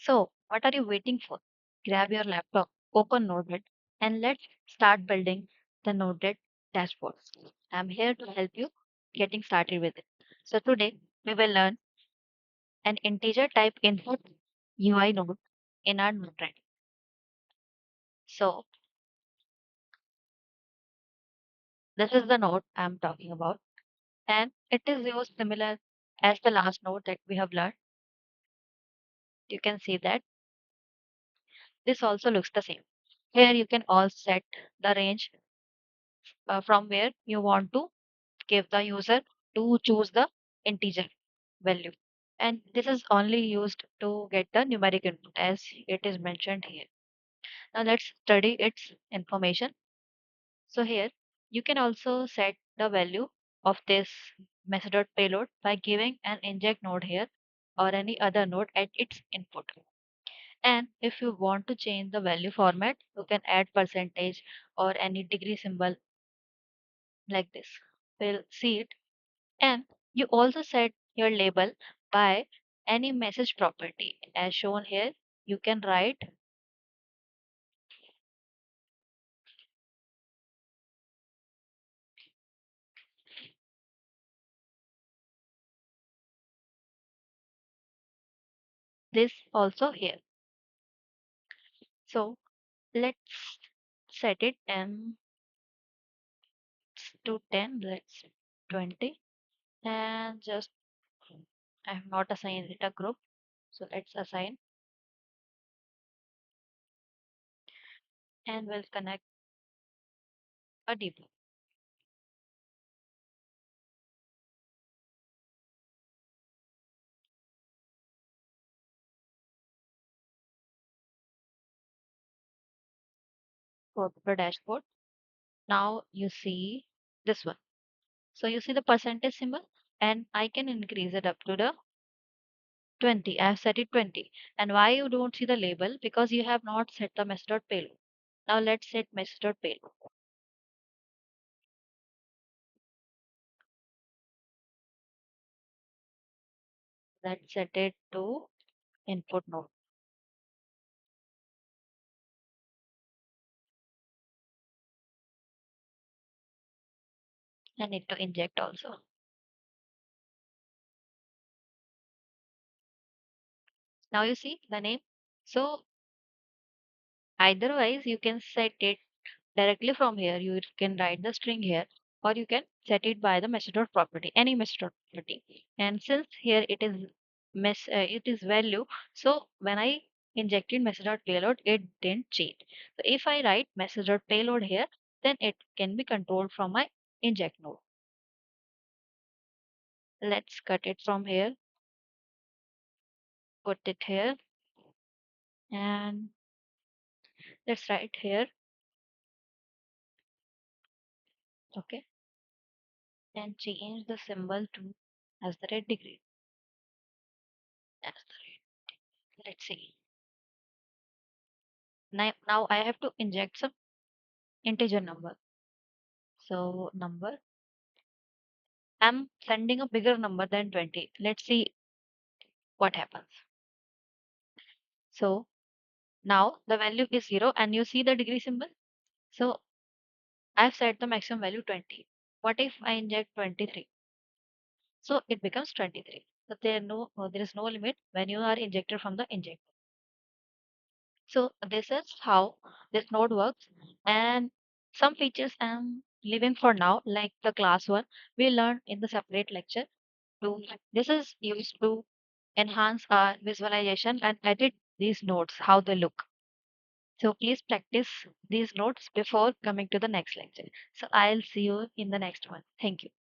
So, what are you waiting for? Grab your laptop, open NodeRED, and let's start building the NodeRED dashboard. I'm here to help you getting started with it. So, today we will learn an integer type input UI node in our NodeRED. So, this is the node I'm talking about, and it is used similar as the last node that we have learned. You can see that this also looks the same. Here you can all set the range from where you want to give the user to choose the integer value. And this is only used to get the numeric input as it is mentioned here. Now let's study its information. So here you can also set the value of this method payload by giving an inject node here or any other node at its input. And if you want to change the value format, you can add percentage or any degree symbol like this. We'll see it. And you also set your label by any message property. As shown here, you can write this also here. So let's set it and to 10, let's 20. And just I have not assigned it a group. So let's assign and we'll connect a debug for the dashboard. Now you see this one. So you see the percentage symbol and I can increase it up to the 20. I have set it 20. And why you don't see the label? Because you have not set the mess.payload. Now let's set mess.payload. Let's set it to input node. I need to inject also. Now you see the name. So eitherwise you can set it directly from here. You can write the string here or you can set it by the message.property, any message.property. And since here it is value, so when I injected message.payload, it didn't change. So if I write message.payload here, then it can be controlled from my inject node. Let's cut it from here, put it here, and let's write here, okay, and change the symbol to as the red degree. As the red. Let's see. Now I have to inject some integer number. So number, I'm sending a bigger number than 20. Let's see what happens. So now the value is 0 and you see the degree symbol. So I've set the maximum value 20. What if I inject 23? So it becomes 23. So there is no limit when you are injected from the inject. So this is how this node works, and some features I'm leaving for now, like the class one, we learn in the separate lecture. This is used to enhance our visualization and edit these nodes, how they look. So please practice these notes before coming to the next lecture. So I'll see you in the next one. Thank you.